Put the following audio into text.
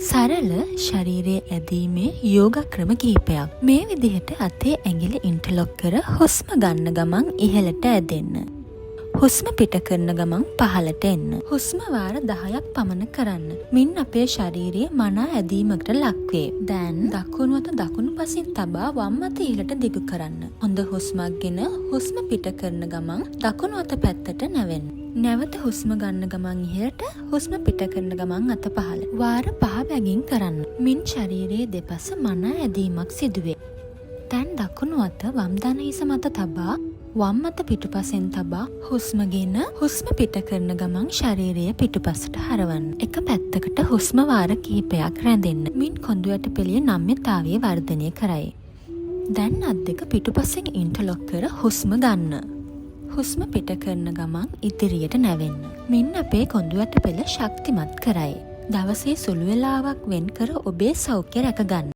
සරල ශරීරයේ ඇදීමේ යෝග ක්‍රම කිහිපයක්. මේ විදිහට අතේ ඇඟිලි ඉන්ටර්ලොක් කර හුස්ම ගන්න ගමන් ඉහළට ඇදෙන්න. හුස්ම පිට කරන ගමන් පහළට එන්න. හුස්ම වාර 10ක් පමණ කරන්න. මින් අපේ ශරීරයේ මනා ඇදීමකට ලක්වේ. දැන් දකුණු අත දකුණු පසින් තබා වම් අත ඉහළට දිගු කරන්න. හොඳ හුස්මක් ගෙන හුස්ම පිට කරන ගමන් දකුණු අත පැත්තට නැවෙන්න. නැවත හුස්ම ගන්න ගමන් ඉහළට, හුස්ම පිට කරන ගමන් අත පහළ. වාර 5 බැගින් කරන්න. මින් ශරීරයේ දෙපස මනා ඇදීමක් සිදුවේ. දැන් දකුණු අත වම් දන හිස මත තබා වම් අත පිටුපසෙන් තබා හුස්ම ගෙන හුස්ම පිට කරන ගමන් ශරීරය පිටුපසට හරවන්න. එක පැත්තකට හුස්ම වාර කිහිපයක් රැඳෙන්න. මින් කොඳු යට පෙළිය නම්‍යතාවය වර්ධනය කරයි. දැන් අත් දෙක පිටුපසෙන් ඉන්ටර්ලොක් කර හුස්ම ගන්න. හුස්ම පිට කරන ගමන් ඉදිරියට නැවෙන්න. මින් අපේ කොඳු යට පෙළ ශක්තිමත් කරයි. දවසේ සුළු වේලාවක් වෙන් කර ඔබේ සෞඛ්‍ය රැක ගන්න.